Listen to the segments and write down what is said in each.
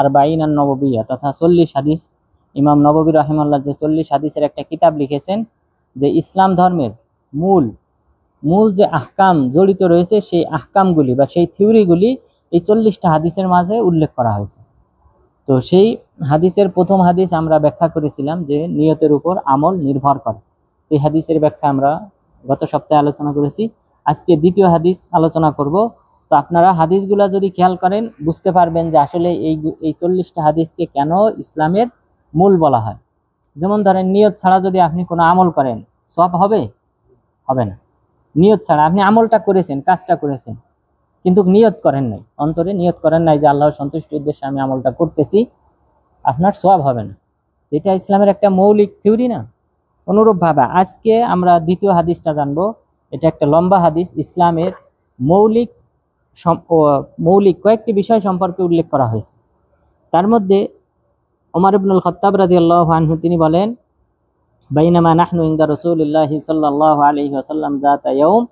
আরবাঈন আন নববিয়া তথা 40 হাদিস, ইমাম নববী রাহিমাহুল্লাহ যে 40 হাদিসের একটা কিতাব লিখেছেন, যে ইসলাম ধর্মের মূল মূল যে আহকাম জড়িত রয়েছে সেই আহকামগুলি বা সেই থিওরিগুলি এই 40টা হাদিসের মাঝে উল্লেখ করা হয়েছে। তো সেই হাদিসের প্রথম হাদিস আমরা ব্যাখ্যা করেছিলাম যে নিয়তের উপর আমল নির্ভর করে। এই হাদিসের ব্যাখ্যা আমরা গত সপ্তাহে আলোচনা করেছি। আজকে দ্বিতীয় হাদিস আলোচনা করব। তো আপনারা হাদিসগুলা যদি খেয়াল করেন বুঝতে পারবেন যে আসলে এই 40টা হাদিসকে কেন ইসলামের মূল বলা হয়। যেমন ধরেন, নিয়ত ছাড়া যদি আপনি কোনো আমল করেন সওয়াব হবে? হবে না। নিয়ত ছাড়া আপনি আমলটা করেছেন, কাজটা করেছেন, কিন্তু নিয়ত করেন নাই, অন্তরে নিয়ত করেন নাই যে আল্লাহর সন্তুষ্টির উদ্দেশ্যে আমি আমলটা করতেছি, আপনার সওয়াব হবে না। এটা ইসলামের একটা মৌলিক থিওরি না? অনুরূপভাবে আজকে আমরা দ্বিতীয় হাদিসটা জানবো। এটা একটা লম্বা হাদিস। ইসলামের মৌলিক মৌলিক কয়েকটি বিষয় সম্পর্কে উল্লেখ করা হয়েছে। তার মধ্যে ওমর ইবনুল খাত্তাব রাদিয়াল্লাহু আনহু তিনি বলেন, বাইনামা নাহনু ইনদা রাসূলিল্লাহি সাল্লাল্লাহু আলাইহি ওয়াসাল্লাম যাতা ইয়াউম,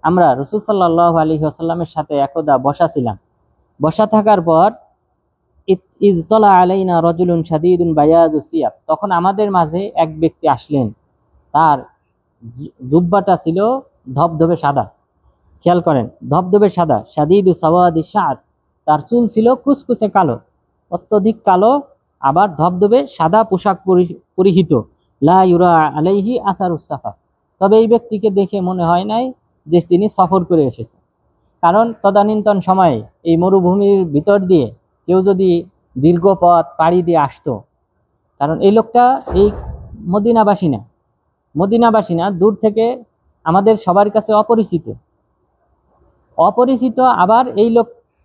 আমরা রাসূল সাল্লাল্লাহু আলাইহি ওয়াসাল্লামের সাথে একদা বসা ছিলাম। বসা থাকার পর ইদ তালা আলাইনা রাজুলুন শাদীদুন বায়াদুস সিয়াব, তখন আমাদের মাঝে এক ব্যক্তি আসলেন, তার জুব্বাটা ছিল ধবধবে সাদা। খেয়াল করেন, ধবধবে সাদা। শাদীদু সাওয়াদি শাআর, তার চুল ছিল কুচকুচে কালো, অত্যধিক কালো, আবার ধবধবে সাদা পোশাক পরিহিত। লা ইউরা আলাইহি আসারুস সাফার, তবে এই ব্যক্তিকে দেখে মনে হয় নাই যে তিনি সফর করে এসেছেন। কারণ তদানীন্তন সময়ে এই মরুভূমির ভিতর দিয়ে কেউ যদি দীর্ঘ পথ পাড়ি দিয়ে আসতো, কারণ এই লোকটা এই মদিনাবাসী না, দূর থেকে আমাদের সবার কাছে অপরিচিত। আবার এই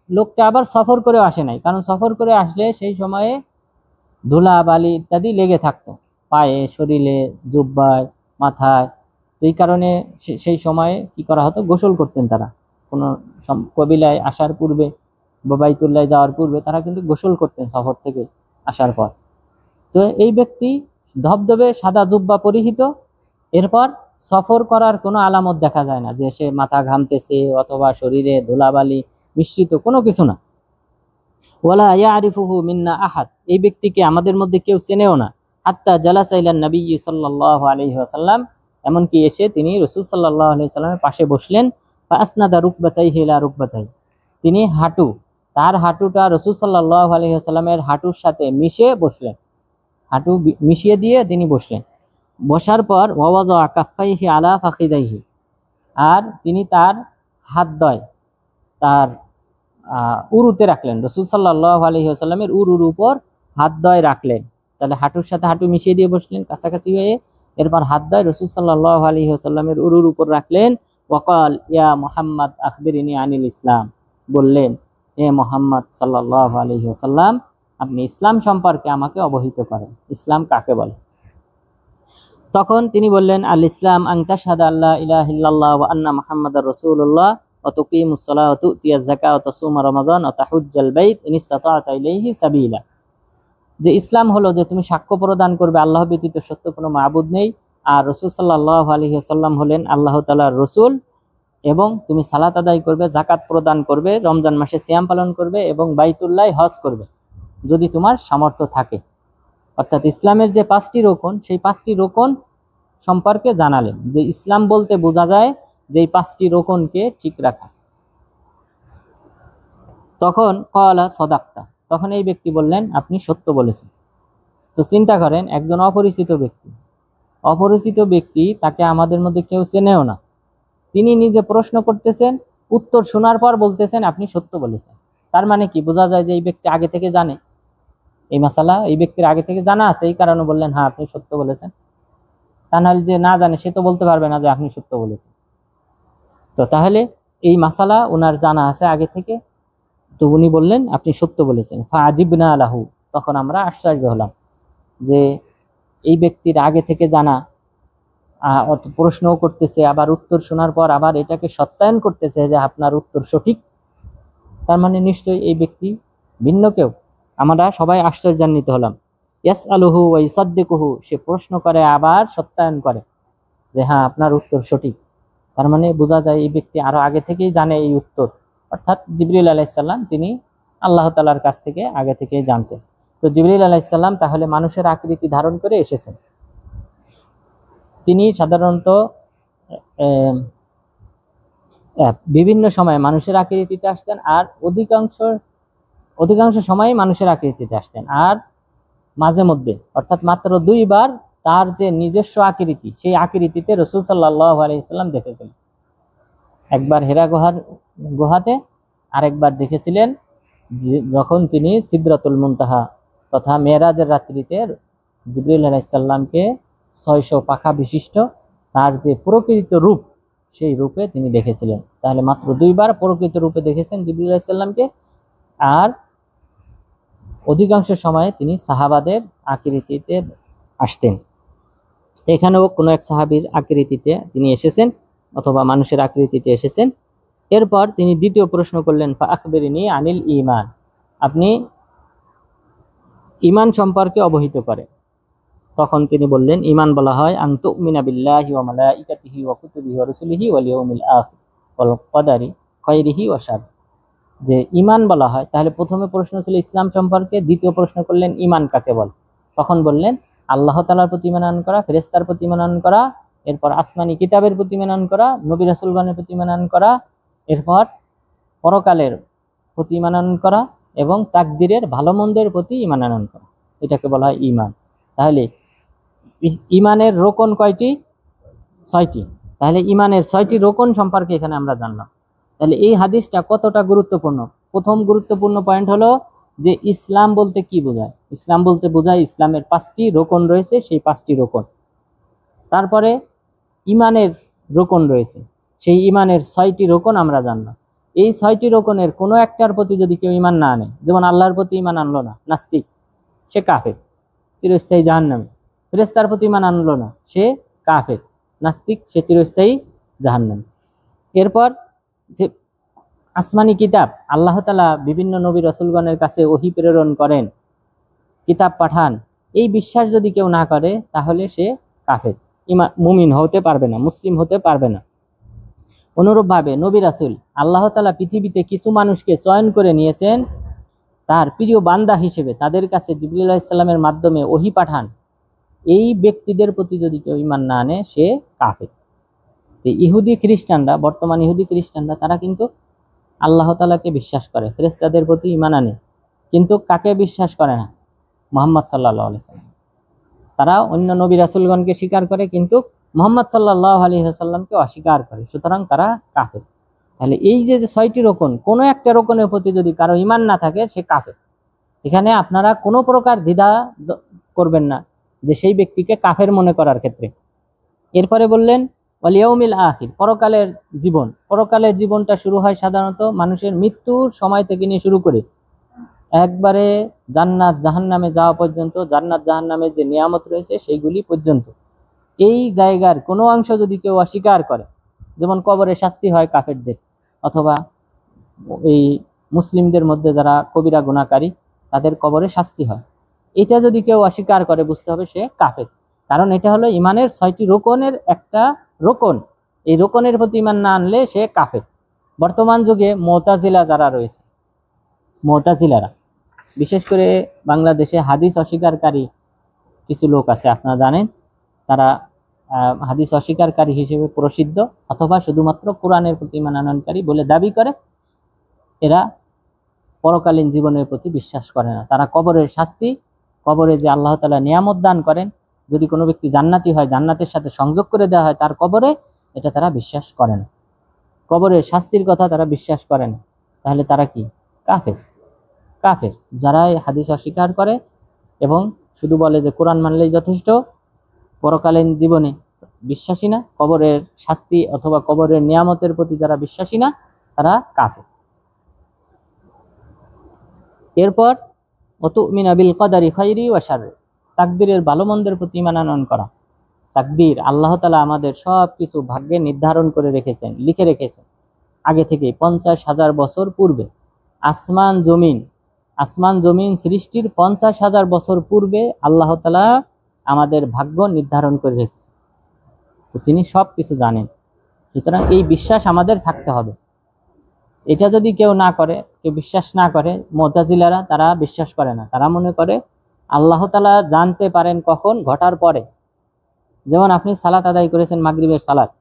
লোকটা আবার সফর করেও আসে নাই, কারণ সফর করে আসলে সেই সময়ে ধুলা বালি ইত্যাদি লেগে থাকতো পায়ে, শরীরে, জুব্বায়, মাথায়। এই কারণে সেই সময়ে কি করা হতো, গোসল করতেন তারা। কোনো কবিলায় আসার পূর্বে বা বাইতুল্লাহ যাওয়ার পূর্বে তারা কিন্তু গোসল করতেন সফর থেকে আসার পর। তো এই ব্যক্তি ধবধবে সাদা জুব্বা পরিহিত, এরপর সফর করার কোনো আলামত দেখা যায় না যে সে মাথা ঘামতেছে অথবা শরীরে ধুলাবালি মিশ্রিত, কোনো কিছু না। ওয়ালা ইয়ারিফুহু মিন্না আহাদ, এই ব্যক্তিকে আমাদের মধ্যে কেউ চেনেও না। হাত্তা জালাসা ইলান নবী সাল্লাল্লাহু আলাইহি ওয়াসাল্লাম, এমনকি এসে তিনি রাসূল সাল্লাল্লাহু আলাইহি ওয়াসাল্লামের পাশে বসলেন। ফা আসনাদা রুকবাতাইহি ইলা রুকবাতাইহি, তিনি তার হাঁটুটা রাসূল সাল্লাল্লাহু আলাইহি ওয়াসাল্লামের হাঁটুর সাথে হাঁটু মিশিয়ে দিয়ে তিনি বসলেন। বসার পর ওয়াওয়াযা কাফাইহি আলা ফাখিদাইহি, আর তিনি তার হাতদ্বয় তার উরুতে রাখলেন। রাসূল সাল্লাল্লাহু আলাইহি ওয়াসাল্লামের উরুর উপর হাতদ্বয় রাখলেন। তাহলে হাঁটুর সাথে হাঁটু মিশিয়ে দিয়ে বসলেন কাছাকাছি হয়ে, এরপর হাতদ্বয় রাসূল সাল্লাল্লাহু আলাইহি ওয়াসাল্লামের উরুর উপর রাখলেন। ওয়াকাল ইয়া মুহাম্মদ আখবিরনি আনিল ইসলাম, বললেন, হে মুহাম্মদ সাল্লাল্লাহু আলাইহি ওয়াসাল্লাম, আপনি ইসলাম সম্পর্কে আমাকে অবহিত করেন, ইসলাম কাকে বলে। তখন তিনি বললেন, আল ইসলাম আন তাশহাদা আল্লা ইলাহা ইল্লাল্লাহ ওয়া আন্না মুহাম্মাদার রাসূলুল্লাহ ওয়া তুকিমুস সালাতা ওয়া তুতিয়াজ যাকাতা ওয়া তাসুমা রমাদান ওয়া তাহুজ্জাল বাইত ইন ইসতাতা'তা ইলাইহি সাবিলা, যে ইসলাম হলো যে তুমি সাক্ষ্য প্রদান করবে আল্লাহ ব্যতীত সত্য কোনো মাবুদ নেই, আর রাসূল সাল্লাল্লাহু আলাইহি ওয়াসাল্লাম হলেন আল্লাহ তাআলার রাসূল, এবং তুমি সালাত আদায় করবে, যাকাত প্রদান করবে, রমজান মাসে সিয়াম পালন করবে এবং বাইতুল্লাহ হজ করবে যদি তোমার সামর্থ্য থাকে। অর্থাৎ ইসলামের যে 5টি রোকন, সেই 5টি রোকন সম্পর্কে জানালেন, যে ইসলাম বলতে বোঝা যায় যে এই 5টি রোকনকে ঠিক রাখা। তখন ক্বালা সাদাকতা, তখন এই ব্যক্তি বললেন, আপনি সত্য বলেছেন। তো চিন্তা করেন, একজন অপরিচিত ব্যক্তি, তাকে আমাদের মধ্যে কেউ চেনেও না, তিনি নিজে প্রশ্ন করতেছেন, উত্তর শোনার পর বলতেছেন আপনি সত্য বলেছেন। তার মানে কি বোঝা যায় যে এই ব্যক্তি আগে থেকে জানে এই মাসালা, এই ব্যক্তির আগে থেকে জানা আছে, এই কারণে বললেন হ্যাঁ আপনি সত্য বলেছেন। তা নাহলে যে না জানে সে তো বলতে পারবে না যে আপনি সত্য বলেছেন। তো তাহলে এই মাসালা ওনার জানা আছে আগে থেকে, তো উনি বললেন আপনি সত্য বলেছেন। ফাআজিবনা লাহু, তখন আমরা আশ্চর্য হলাম যে এই ব্যক্তির আগে থেকে জানা, প্রশ্নও করতেছে, আবার উত্তর শোনার পর আবার এটাকে সত্যায়ন করতেছে যে আপনার উত্তর সঠিক। তার মানে নিশ্চয়ই এই ব্যক্তি ভিন্ন কেউ। আমরা সবাই আশ্চর্যান্বিত হলাম। ইয়াসআলুহু ওয়া ইউসাদ্দিকুহু, সে প্রশ্ন করে আবার সত্যায়ন করে যে হ্যাঁ আপনার উত্তর সঠিক। তার মানে বোঝা যায় এই ব্যক্তি আরো আগে থেকেই জানে এই উত্তর। অর্থাৎ জিবরিল আলাইহিস সালাম তিনি আল্লাহ তাআলার কাছ থেকে আগে থেকে জানতেন। তো জিবরিল আলাইহিস সালাম তাহলে মানুষের আকৃতি ধারণ করে এসেছেন। তিনি সাধারণত বিভিন্ন সময় মানুষের আকৃতিতে আসতেন, আর অধিকাংশ সময় মানুষের আকৃতিতে আসতেন। আর মাঝে মধ্যে অর্থাৎ মাত্র 2 বার তার যে নিজস্ব আকৃতি, সেই আকৃতিতে রাসূল সাল্লাল্লাহু আলাইহি সাল্লাম দেখেছিলেন। একবার হেরা গুহাতে, আরেকবার দেখেছিলেন যখন তিনি সিদরাতুল মুনতাহা তথা মেরাজের রাত্রিতে জিবরিল আলাইহিস সালামকে 600 পাখা বিশিষ্ট তার যে প্রকৃত রূপ, সেই রূপে তিনি দেখেছিলেন। তাহলে মাত্র 2 বার প্রকৃত রূপে দেখেছেন জিবরিল আলাইহিস সালামকে, আর অধিকাংশ সময়ে তিনি সাহাবাদের আকৃতিতে আসতেন। এখানেও কোনো এক সাহাবীর আকৃতিতে তিনি এসেছেন অথবা মানুষের আকৃতিতে এসেছেন। এরপর তিনি দ্বিতীয় প্রশ্ন করলেন, ফা আখবিরনি আনিল ঈমান, আপনি ঈমান সম্পর্কে অবহিত করেন। তখন তিনি বললেন, ঈমান বলা হয় আন তুমিনা বিল্লাহি ওয়া মালাইকাতিহি ওয়া কুতুবিহি ওয়া রাসূলিহি ওয়াল ইয়াউমিল আখির ওয়াল কদারি খায়রিহি ওয়া শাররিহি। যে ঈমান বলা হয়, তাহলে প্রথমে প্রশ্ন ছিল ইসলাম সম্পর্কে, দ্বিতীয় প্রশ্ন করলেন ঈমান কাকে বলে। তখন বললেন আল্লাহ তাআলার প্রতি ঈমান আনয়ন করা, ফেরেশতার প্রতি ঈমান আনয়ন করা, এরপর আসমানি কিতাবের প্রতি ঈমান আনয়ন করা, নবী রাসূলগণের প্রতি ঈমান আনয়ন করা, এরপর পরকালের প্রতি ঈমান আনয়ন করা এবং তাকদীরের ভালো মন্দের প্রতি ঈমান আনয়ন করা, এটাকে বলা হয় ঈমান। তাহলে ঈমানের রোকন কয়টি? 6টি। তাহলে ঈমানের 6টি রোকন সম্পর্কে এখানে আমরা জানলাম। তাহলে এই হাদিসটা কতটা গুরুত্বপূর্ণ? প্রথম গুরুত্বপূর্ণ পয়েন্ট হলো যে ইসলাম বলতে কি বোঝায়। ইসলাম বলতে বোঝায় ইসলামের 5টি রোকন রয়েছে, সেই 5টি রোকন। তারপরে ঈমানের রোকন রয়েছে, সেই ঈমানের 6টি রোকন আমরা জানলাম। এই 6টি রোকনের কোনো একটার প্রতি যদি কেউ ঈমান না আনে, যেমন আল্লাহর প্রতি ঈমান আনলো না, নাস্তিক, সে কাফের, চিরস্থায়ী জাহান্নামী। ফেরেশতার প্রতি ঈমান আনলো না, সে কাফের, নাস্তিক, সে চিরস্থায়ী জাহান্নামী। এরপর যে আসমানি কিতাব, আল্লাহ তাআলা বিভিন্ন নবী রাসূলগণের কাছে ওহী প্রেরণ করেন, কিতাব পাঠান, এই বিশ্বাস যদি কেউ না করে তাহলে সে কাফের, মুমিন হতে পারবে না, মুসলিম হতে পারবে না। অনুরূপভাবে নবী রাসূল, আল্লাহ তাআলা পৃথিবীতে কিছু মানুষকে চয়ন করে নিয়েছেন তার প্রিয় বান্দা হিসেবে, তাদের কাছে জিবরিল আলাইহিস সালামের মাধ্যমে ওহী পাঠান, এই ব্যক্তিদের প্রতি যদি কেউ ঈমান না আনে সে কাফের। ইহুদি খ্রিস্টানরা, বর্তমান ইহুদি খ্রিস্টানরা, তারা কিন্তু আল্লাহ তাআলাকে বিশ্বাস করে, ফেরেশতাদের প্রতি ঈমান আনে, কিন্তু কাকে বিশ্বাস করে না? মুহাম্মদ সাল্লাল্লাহু আলাইহি ওয়াসাল্লাম। তারা অন্য নবী রাসূলগণকে স্বীকার করে কিন্তু মুহাম্মদ সাল্লাল্লাহু আলাইহি ওয়াসাল্লামকে অস্বীকার করে, সুতরাং তারা কাফের। তাহলে এই যে 6টি রোকন, কোনো একটা রোকনের প্রতি যদি কারো ঈমান না থাকে সে কাফের। এখানে আপনারা কোনো প্রকার দ্বিধা করবেন না যে সেই ব্যক্তিকে কাফের মনে করার ক্ষেত্রে। এরপরে বললেন ওয়াল ইয়াউমিল আখির, পরকালের জীবন। পরকালের জীবনটা শুরু হয় সাধারণত মানুষের মৃত্যুর সময় থেকে নিয়ে শুরু করে একবারে জান্নাত জাহান্নামে যাওয়া পর্যন্ত, জান্নাত জাহান্নামের যে নিয়ামত রয়েছে সেইগুলি পর্যন্ত। এই জায়গার কোনো অংশ যদি কেউ অস্বীকার করে, যেমন কবরে শাস্তি হয় কাফেরদের, অথবা এই মুসলিমদের মধ্যে যারা কবিরা গুনাহকারী তাদের কবরে শাস্তি হয়, এটা যদি কেউ অস্বীকার করে বুঝতে হবে সে কাফের। কারণ এটা হলো ঈমানের 6টি রোকনের একটা রোকন, এই রোকনের প্রতি ঈমান না আনলে সে কাফের। বর্তমান যুগে মুতাজিলা যারা রয়েছে, মুতাজিলারা বিশেষ করে বাংলাদেশে হাদিস অস্বীকারী কিছু লোক আছে, আপনারা জানেন, তারা হাদিস অস্বীকারী হিসেবে প্রসিদ্ধ, অথবা শুধুমাত্র কোরআনের প্রতি ঈমান আনয়নকারী বলে দাবি করে। এরা পরকালীন জীবনের প্রতি বিশ্বাস করে না। তারা কবরের শাস্তি, কবরে যে আল্লাহ তাআলা নিয়ামত দান করেন, যদি কোনো ব্যক্তি জান্নাতি হয়, জান্নাতের সাথে সংযোগ করে দেওয়া হয় তার কবরে, এটা তারা বিশ্বাস করে না। কবরের শাস্তির কথা তারা বিশ্বাস করে না। তাহলে তারা কি? কাফের। কাফের যারা হাদিস অস্বীকার করে এবং শুধু বলে যে কোরআন মানলেই যথেষ্ট, পরকালীন জীবনে বিশ্বাসী না, কবরের শাস্তি অথবা কবরের নিয়ামতের প্রতি যারা বিশ্বাসী না, তারা কাফের। এরপর ওয়াতুমিনা বিল কদারি খায়রি ওয়া শাররি, তাকদীরের ভালো মন্দের প্রতি ঈমান আনয়ন করা। তাকদীর, আল্লাহ তাআলা আমাদের সব কিছু ভাগ্যে নির্ধারণ করে রেখেছেন, লিখে রেখেছেন আগে থেকে 50,000 বছর পূর্বে। আসমান জমিন সৃষ্টির 50,000 বছর পূর্বে আল্লাহ তাআলা আমাদের ভাগ্য নির্ধারণ করে রেখেছেন, তো তিনি সব কিছু জানেন। সুতরাং এই বিশ্বাস আমাদের থাকতে হবে। এটা যদি কেউ না করে, কে বিশ্বাস না করে, মুতাজিলারা তারা বিশ্বাস করে না, তারা মনে করে আল্লাহ তাআলা জানতে পারেন কখন, ঘটার পরে। যেমন আপনি সালাত আদায় করেছেন, মাগরিবের সালাত,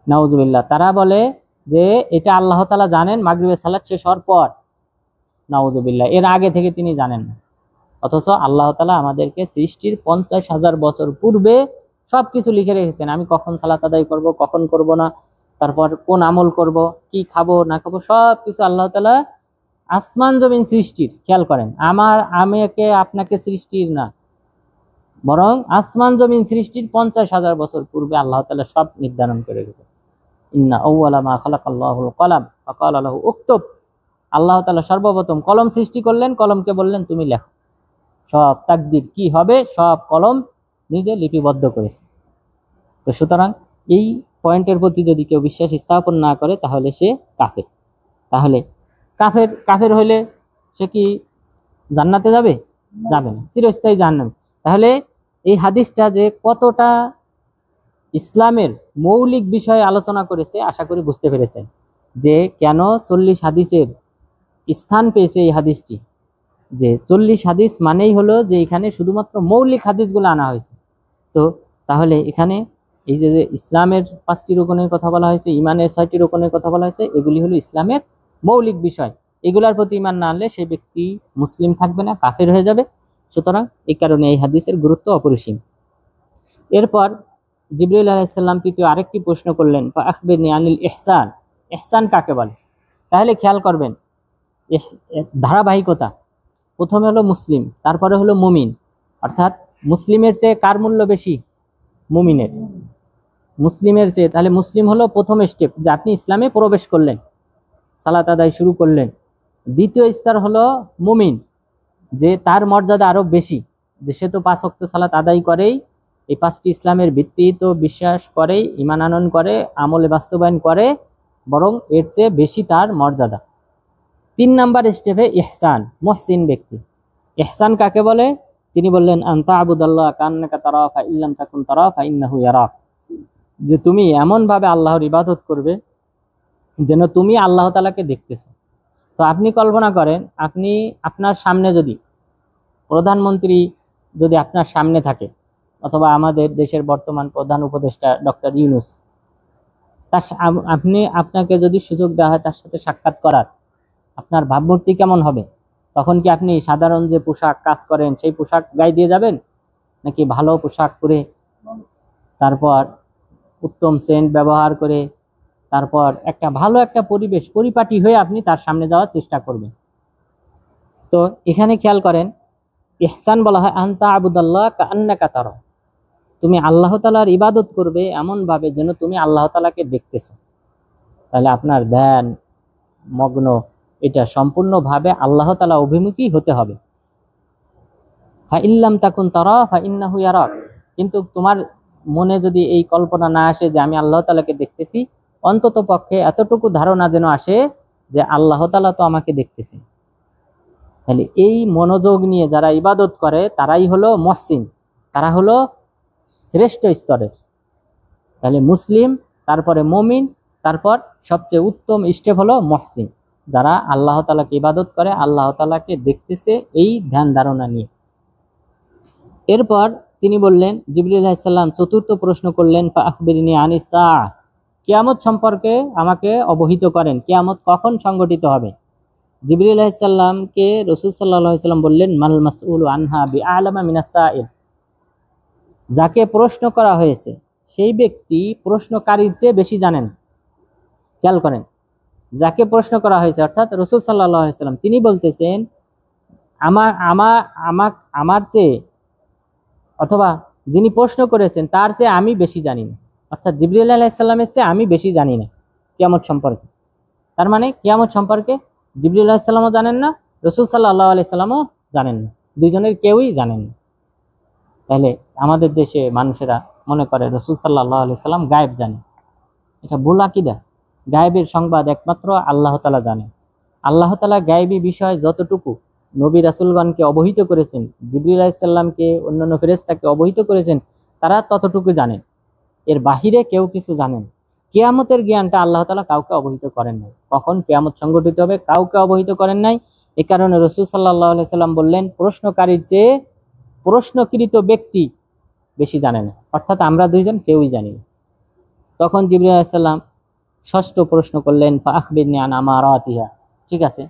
নাউজুবিল্লাহ, তারা বলে যে এটা আল্লাহ তাআলা জানেন মাগরিবের সালাত শেষ হওয়ার পর, নাউজুবিল্লাহ, এর আগে থেকে তিনি জানেন না। অথচ আল্লাহ তাআলা আমাদেরকে সৃষ্টির 50,000 বছর পূর্বে সবকিছু লিখে রেখেছেন। আমি কখন সালাত আদায় করব, কখন করব না, তারপর কোন আমল করব, কি খাবো না খাবো, সবকিছু আল্লাহ তাআলা আসমান জমিন সৃষ্টির, খেয়াল করেন, আমাকে আপনাকে সৃষ্টির না, বরং আসমান জমিন সৃষ্টির 50,000 বছর পূর্বে আল্লাহ তাআলা সব নির্ধারণ করে রেখেছেন। ইন্না আউওয়ালা মা খালাকাল্লাহুল কলাম ফাকালা লাহু উকতুব। আল্লাহ তাআলা সর্বপ্রথম কলম সৃষ্টি করলেন, কলমকে বললেন তুমি লেখো। সব তাকদীর কি হবে সব কলম নিজে লিপিবদ্ধ করেছে। তো সুতরাং এই পয়েন্টের প্রতি যদি কেউ বিশ্বাস স্থাপন না করে তাহলে সে কাফের। তাহলে কাফের হইলে সে কি জান্নাতে যাবে? যাবে না, চিরস্থায়ী জাহান্নামে। তাহলে এই হাদিসটা যে কতটা ইসলামের মৌলিক বিষয়ে আলোচনা করেছে আশা করি বুঝতে পেরেছেন, যে কেন 40 হাদিসের স্থান পেয়েছে এই হাদিসটি। যে 40 হাদিস মানেই হলো যে এখানে শুধুমাত্র মৌলিক হাদিসগুলো আনা হয়েছে। তো তাহলে এখানে এই যে ইসলামের 5টি রুকনের কথা বলা হয়েছে, ইমানের 6টি রুকনের কথা বলা হয়েছে, এগুলি হলো ইসলামের মৌলিক বিষয়। এগুলার প্রতি ইমান না আনলে সেই ব্যক্তি মুসলিম থাকবে না, কাফের হয়ে যাবে। সুতরাং এই কারণে এই হাদিসের গুরুত্ব অপরিসীম। এরপর জিবরাইল আলাইহিস সালাম তৃতীয় আরেকটি প্রশ্ন করলেন, ফাআখবিরনি আনিল ইহসান। ইহসান কাকে বলে? তাহলে খেয়াল করবেন ধারাবাহিকতা। প্রথমে হলো মুসলিম, তারপরে হলো মুমিন। অর্থাৎ মুসলিমের চেয়ে কার মূল্য বেশি? মুমিনের। মুসলিমের চেয়ে, তাহলে মুসলিম হলো প্রথম স্টেপ, যে আপনি ইসলামে প্রবেশ করলেন, সালাত আদায় শুরু করলেন। দ্বিতীয় স্তর হলো মুমিন, যে তার মর্যাদা আরো বেশি, যে সে তো 5 ওয়াক্ত সালাত আদায় করেই, এই 5টি ইসলামের ভিত্তি তো বিশ্বাস করেই, ঈমান আনয়ন করে, আমলে বাস্তবায়ন করে, বরং এর চেয়ে বেশি তার মর্যাদা। 3 নাম্বার স্টেপে ইহসান, মুহসিন ব্যক্তি। ইহসান কাকে বলে? তিনি বললেন আনতা আবুদাল্লাহ কান্নাকা তারা ফা ইল্লাম তাকুন তারা ফা ইন্নাহু ইয়ারাক। যে তুমি এমন ভাবে আল্লাহর ইবাদত করবে যেন তুমি আল্লাহ তাআলাকে দেখতেছো। তো আপনি কল্পনা করেন, আপনি আপনার সামনে যদি প্রধানমন্ত্রী যদি আপনার সামনে থাকে, অথবা আমাদের দেশের বর্তমান প্রধান উপদেষ্টা ডক্টর ইউনূস, আপনাকে যদি সুযোগ দেওয়া হয় তার সাথে সাক্ষাৎ করার, আপনার ভাবমূর্তি কেমন হবে? তখন কি আপনি সাধারণ যে পোশাক কাজ করেন সেই পোশাক গায়ে দিয়ে যাবেন, নাকি ভালো পোশাক পরে, তারপর উত্তম সেন্ট ব্যবহার করে, তারপর ভালো একটা পরিবেশ পরিপাটি হয়ে আপনি তার সামনে যাওয়ার চেষ্টা করবেন? তো এখানে খেয়াল করেন, ইহসান বলা হয় আনতা আবুদাল্লাহ কান্নাকা তারা, তুমি আল্লাহ তাআলার ইবাদত করবে এমন ভাবে যেন তুমি আল্লাহ তাআলাকে দেখতেছো। তাহলে আপনার ধ্যান মগ্ন এটা সম্পূর্ণভাবে আল্লাহ তাআলা অভিমুখী হতে হবে। ফা ইল্লাম তাকুন তারা ফা ইন্নাহু ইয়ারাক। কিন্তু তোমার মনে যদি এই কল্পনা না আসে যে আমি আল্লাহ তাআলাকে দেখতেছি, অন্তত পক্ষে এতটুকু ধারণা যেন আসে যে আল্লাহ তাআলা তো আমাকে দেখতেছে। তাহলে এই মনোযোগ নিয়ে যারা ইবাদত করে তারাই হলো মুহসিন, তারা হলো শ্রেষ্ঠ স্তরের। তাহলে মুসলিম, তারপরে মুমিন, তারপর সবচেয়ে উত্তম স্টেপ হলো মুহসিন, যারা আল্লাহ তাআলাকে ইবাদত করে, আল্লাহ তাআলাকে দেখতেছে এই ধ্যান ধারণা নিয়ে। এরপর তিনি বললেন, জিবরিল আলাইহিস সালাম চতুর্থ প্রশ্ন করলেন, ফাআখবিরনি আনিস সাআহ, কিয়ামত সম্পর্কে আমাকে অবহিত করেন, কিয়ামত কখন সংঘটিত হবে? জিবরিল আলাইহিস সালামকে রাসূল সাল্লাল্লাহু আলাইহি ওয়াসাল্লাম বললেন, মাল মাসউলু আনহা বিআলামা মিনাস সাইল। যাকে প্রশ্ন করা হয়েছে সেই ব্যক্তি প্রশ্নকারীর চেয়ে বেশি জানেন। খেয়াল করেন, যাকে প্রশ্ন করা হয়েছে অর্থাৎ রাসূল সাল্লাল্লাহু আলাইহি ওয়াসাল্লাম, তিনি বলতেছেন আমার চেয়ে, অথবা যিনি প্রশ্ন করেছেন তার চেয়ে আমি বেশি জানি না। অর্থাৎ জিবরিল আলাইহিস সালামের চেয়ে আমি বেশি জানি না কিয়ামত সম্পর্কে। তার মানে কিয়ামত সম্পর্কে জিবরিল আলাইহিস সালামও জানেন না, রাসূল সাল্লাল্লাহু আলাইহি সাল্লামও জানেন না, দুইজনের কেউই জানেন না। তাহলে আমাদের দেশে মানুষেরা মনে করে রাসূল সাল্লাল্লাহু আলাইহি সাল্লাম গায়েব জানে। এটা ভুল আকীদা। গায়েবের সংবাদ একমাত্র আল্লাহ তাআলা জানেন। আল্লাহ তাআলা গায়েবী বিষয় যতটুকু নবী রাসূলগণকে অবহিত করেছেন, জিবরিল আলাইহিস সালামকে, অন্যান্য ফেরেশতাকে অবহিত করেছেন, তারা ততটুকু জানেন। এর বাহিরে কেউ কিছু জানেন। কিয়ামতের জ্ঞানটা আল্লাহ তাআলা কাউকে অবহিত করেন নাই। কখন কিয়ামত সংঘটিত হবে কাউকে অবহিত করেন নাই। এ কারণে রাসূল সাল্লাল্লাহু আলাইহি সাল্লাম বললেন, প্রশ্নকারীর চেয়ে প্রশ্নকৃত ব্যক্তি বেশি জানে না, অর্থাৎ আমরা দুইজন কেউই জানি না। তখন জিবরিল আলাইহিস সালাম ষষ্ঠ প্রশ্ন করলেন, ফাআখবিরনি আন আমারাতিহা। ঠিক আছে,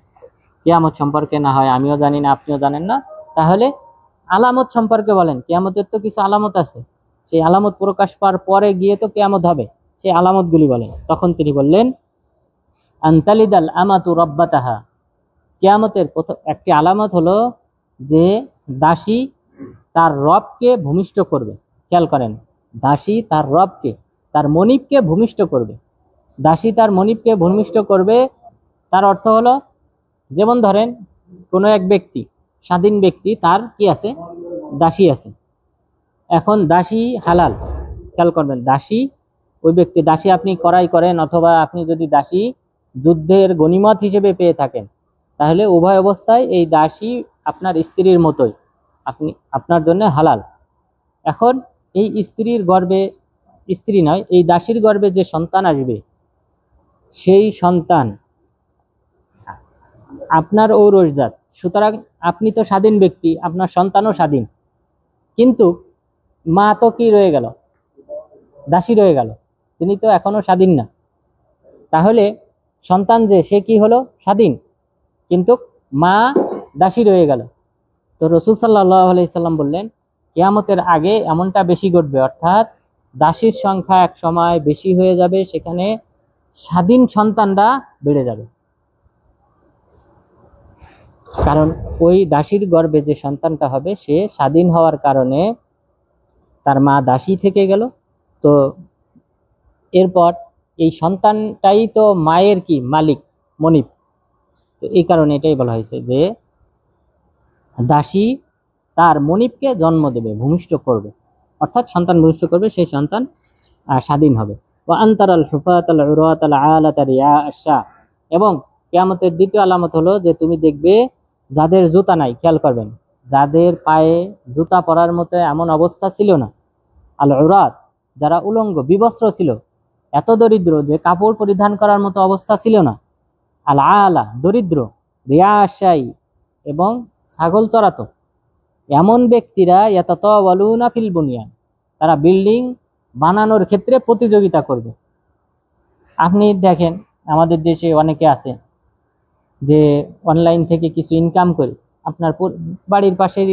কিয়ামত সম্পর্কে না হয় আমিও জানি না, আপনিও জানেন না, তাহলে আলামত সম্পর্কে বলেন। কিয়ামতের তো কিছু আলামত আছে, সেই আলামত প্রকাশ পাওয়ার পরে গিয়ে তো কিয়ামত হবে, সেই আলামতগুলি বলেন। তখন তিনি বললেন, আনতালিদাল আমাতু রাব্বাতাহা। কিয়ামতের প্রথম একটি আলামত হলো যে দাসী তার রবকে ভূমিষ্ঠ করবে। খেয়াল করেন, দাসী তার রবকে, তার মনিবকে ভূমিষ্ঠ করবে। দাসী তার মনিবকে ভূমিষ্ঠ করবে, তার অর্থ হলো, যেমন ধরেন কোনো এক ব্যক্তি, স্বাধীন ব্যক্তি, তার কি আছে, দাসী আছে। এখন দাসী হালাল, খেয়াল করবেন, দাসী, ওই ব্যক্তি দাসী আপনি ক্রয় করেন, অথবা আপনি যদি দাসী যুদ্ধের গনিমত হিসেবে পেয়ে থাকেন, তাহলে উভয় অবস্থায় এই দাসী আপনার স্ত্রীর মতোই, আপনি আপনার জন্য হালাল। এখন এই স্ত্রীর গর্ভে, স্ত্রী নয়, এই দাসীর গর্ভে যে সন্তান আসবে, সেই সন্তান আপনার ঔরসজাত। সুতরাং আপনি তো স্বাধীন ব্যক্তি, আপনার সন্তানও স্বাধীন, কিন্তু মা তো কি রয়ে গেল, দাসী রয়ে গেল, তিনি তো এখনো স্বাধীন না। তাহলে সন্তান যে, সে কি হলো, স্বাধীন, কিন্তু মা দাসী রয়ে গেল। তো রাসূল সাল্লাল্লাহু আলাইহি সাল্লাম বললেন, কিয়ামতের আগে এমনটা বেশি ঘটবে, অর্থাৎ দাসীর সংখ্যা এক সময় বেশি হয়ে যাবে, সেখানে স্বাধীন সন্তানরা বেড়ে যাবে। কারণ ওই দাসীর গর্ভে যে সন্তানটা হবে, সে স্বাধীন হওয়ার কারণে তার মা দাসী থেকে গেল। তো এরপর এই সন্তানটাই তো মায়ের কি মালিক, মনিব। তো এই কারণে এটাই বলা হয়েছে যে দাসী তার মনিবকে জন্ম দেবে, ভূমিষ্ঠ করবে, অর্থাৎ সন্তান ভূমিষ্ঠ করবে, সেই সন্তান স্বাধীন হবে। ওয়া আনতারাল হুফাতাল উরাতাল আলাতা রিয়া আশা। এবং কিয়ামতের দ্বিতীয় আলামত হলো যে তুমি দেখবে যাদের জুতা নাই, খেয়াল করবেন, যাদের পায়ে জুতা পরার মতো এমন অবস্থা ছিল না, আল উরাত, যারা উলঙ্গ বিবস্ত্র ছিল, এত দরিদ্র যে কাপড় পরিধান করার মতো অবস্থা ছিল না, আল আলা, দরিদ্র, রিয়া আশাই, এবং ছাগল চড়াতো, এমন ব্যক্তিরা ইয়াতাতাওয়ালুনা ফিল বুনিয়ান, তারা বিল্ডিং বানানোর ক্ষেত্রে প্রতিযোগিতা করবে। আপনি দেখেন আমাদের দেশে অনেকে আছে যে অনলাইন থেকে কিছু ইনকাম করে, আপনার বাড়ির পাশেই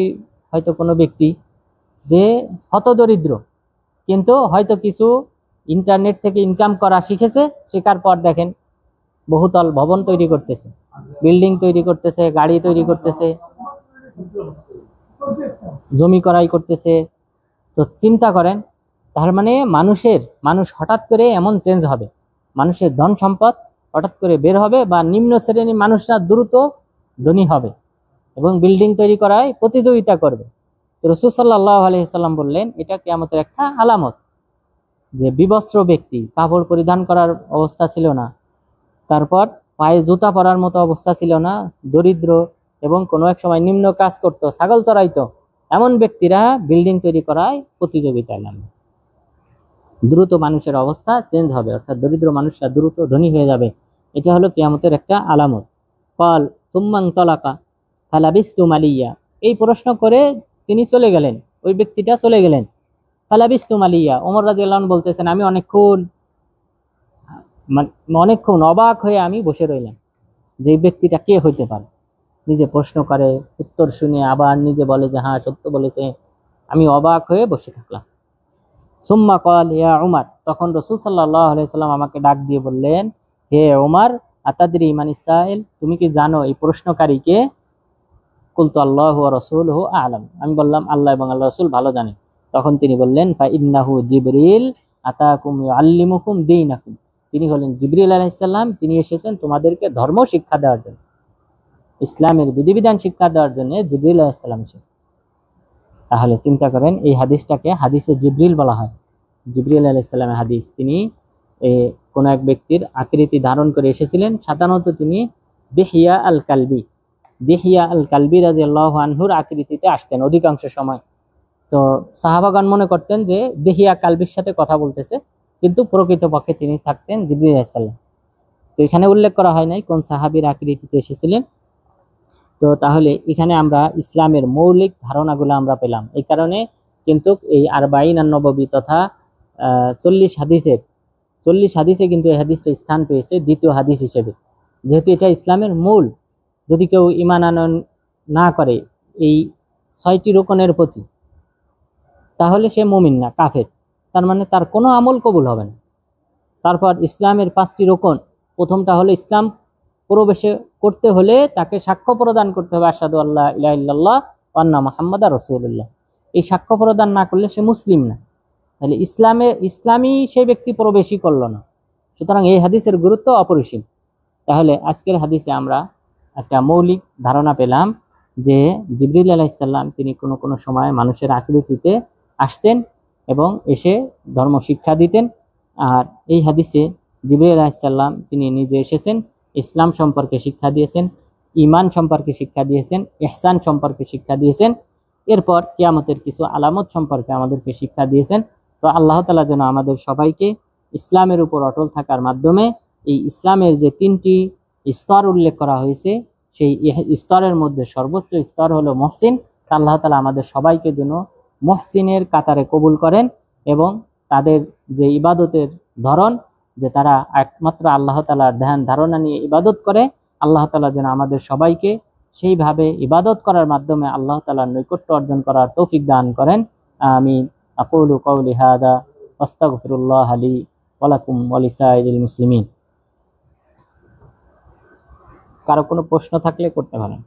হয়তো কোনো ব্যক্তি যে হতদরিদ্র, কিন্তু হয়তো কিছু ইন্টারনেট থেকে ইনকাম করা শিখেছে, শেখার পর দেখেন বহুতল ভবন তৈরি করতেছে, বিল্ডিং তৈরি করতেছে, গাড়ি তৈরি করতেছে, জমি ক্রয় করতেছে। তো চিন্তা করেন, তার মানে মানুষ হঠাৎ করে এমন চেঞ্জ হবে, মানুষের ধন সম্পদ হঠাৎ করে বের হবে, বা নিম্ন শ্রেণীর মানুষরা দ্রুত ধনী হবে এবং বিল্ডিং তৈরি করায় প্রতিযোগিতা করবে। তো রাসূল সাল্লাল্লাহু আলাইহি সাল্লাম বললেন, এটা কিয়ামতের একটা আলামত, যে বিবস্ত্র ব্যক্তি, কাপড় পরিধান করার অবস্থা ছিল না, তারপর পায়ে জুতা পরার মতো অবস্থা ছিল না, দরিদ্র, এবং কোনো এক সময় নিম্ন কাজ করতো, ছাগল চড়াইতো, এমন ব্যক্তিরা বিল্ডিং তৈরি করায় প্রতিযোগিতায় নামবে। দ্রুত মানুষের অবস্থা চেঞ্জ হবে, অর্থাৎ দরিদ্র মানুষরা দ্রুত ধনী হয়ে যাবে। এটা হলো কিয়ামতের একটা আলামত। ক্বাল সুম্মান তালাকা ফালাবিস্তু মালিয়া। এই প্রশ্ন করে তিনি চলে গেলেন, ওই ব্যক্তিটা চলে গেলেন। ফালাবিস্তু মালিয়া, ওমর রাদিয়াল্লাহু আনহু বলতেছেন, আমি অনেকক্ষণ অবাক হয়ে আমি বসে রইলাম, যে ব্যক্তিটা কে হইতে পারে, নিজে প্রশ্ন করে, উত্তর শুনে আবার নিজে বলে যে হ্যাঁ সত্য বলেছে। আমি অবাক হয়ে বসে থাকলাম। সুম্মা ক্বাল ইয়া উমার, তখন রাসূল সাল্লাল্লাহু আলাইহি সাল্লাম আমাকে ডাক দিয়ে বললেন, হে ওমর, আতাদরি মানিস সাইল, তুমি কি জানো এই প্রশ্নকারীকে? কুলতু আল্লাহু ওয়া রাসূলুহু আ'লাম, আমি বললাম আল্লাহ এবং আল্লাহর রাসূল ভালো জানেন। তখন তিনি বললেন, ফা ইন্নাহু জিবরিল আতাকুম ইউআল্লিমুকুম দীনাকুম, তিনি হলেন জিবরিল আলাইহিস সালাম, তিনি এসেছেন তোমাদেরকে ধর্ম শিক্ষা দেওয়ার জন্য, ইসলামের বিধিবিধান শিক্ষা দেওয়ার জন্য জিবরিল আলাইহিস সালাম এসেছেন। তাহলে চিন্তা করেন, এই হাদিসটাকে হাদিসে জিবরিল বলা হয়, জিবরিল আলাইহিস সালামের হাদিস। তিনি কোন এক ব্যক্তির আকৃতি ধারণ করে এসেছিলেন, সাধারণত তিনি দিহিয়া আল কালবি রাদিয়াল্লাহু আনহুর আকৃতিতে আসতেন অধিকাংশ সময়। তো সাহাবাগণ মনে করতেন যে দিহিয়া কালবির সাথে কথা বলতেছে, কিন্তু প্রকৃতপক্ষে তিনি থাকতেন জিবরিল আলাইহিস সালাম। তো এখানে উল্লেখ করা হয় নাই কোন সাহাবীর আকৃতিতে এসেছিলেন। তো তাহলে এখানে আমরা ইসলামের মৌলিক ধারণাগুলো আমরা পেলাম। এই কারণে কিন্তু এই আরবাঈন আন-নববী তথা 40 হাদিসে কিন্তু এই হাদিসটা স্থান পেয়েছে দ্বিতীয় হাদিস হিসেবে, যেহেতু এটা ইসলামের মূল। যদি কেউ ঈমান আনয়ন না করে এই 6টি রুকনের প্রতি, তাহলে সে মুমিন না, কাফের। তার মানে তার কোনো আমল কবুল হবে না। তারপর ইসলামের 5টি রুকন, প্রথমটা হলো ইসলাম প্রবেশ করতে হলে তাকে সাক্ষ্য প্রদান করতে হবে আশহাদু আল্লা ইলাহা ইল্লাল্লাহ ওয়া আন্না মুহাম্মাদার রাসূলুল্লাহ। এই সাক্ষ্য প্রদান না করলে সে মুসলিম না। তাহলে ইসলামী সেই ব্যক্তি প্রবেশই করলো না। সুতরাং এই হাদিসের গুরুত্ব অপরিসীম। তাহলে আজকের হাদিসে আমরা একটা মৌলিক ধারণা পেলাম যে জিবরিল আলাইহিস সালাম তিনি কোনো কোনো সময় মানুষের আকৃতিতে আসতেন এবং এসে ধর্ম শিক্ষা দিতেন। আর এই হাদিসে জিবরিল আলাইহিস সালাম তিনি নিজে এসেছেন, ইসলাম সম্পর্কে শিক্ষা দিয়েছেন, ঈমান সম্পর্কে শিক্ষা দিয়েছেন, ইহসান সম্পর্কে শিক্ষা দিয়েছেন। এরপর কিয়ামতের কিছু আলামত সম্পর্কে আমাদেরকে শিক্ষা দিয়েছেন। তো আল্লাহ তাআলা যেন আমাদের সবাইকে ইসলামের উপর অটল থাকার মাধ্যমে এই ইসলামের যে 3টি স্তর উল্লেখ করা হয়েছে সেই স্তরের মধ্যে সর্বোচ্চ স্তর হলো মুহসিন। আল্লাহ তাআলা আমাদের সবাইকে যেন মুহসিনের কাতারে কবুল করেন এবং তাদের যে ইবাদতের ধরন, যে তারা একমাত্র আল্লাহ তাআলার ধ্যান ধারণা নিয়ে ইবাদত করে, আল্লাহ তাআলা যেন আমাদের সবাইকে সেইভাবে ইবাদত করার মাধ্যমে আল্লাহ তাআলার নৈকট্য অর্জন করার তৌফিক দান করেন। আমিন। আকুলু কওলি হাদা ওয়াস্তাগফিরুল্লাহ লি ওয়া লাকুম ওয়া লিসাইরিল মুসলিমিন। কারো কোনো প্রশ্ন থাকলে করতে পারেন।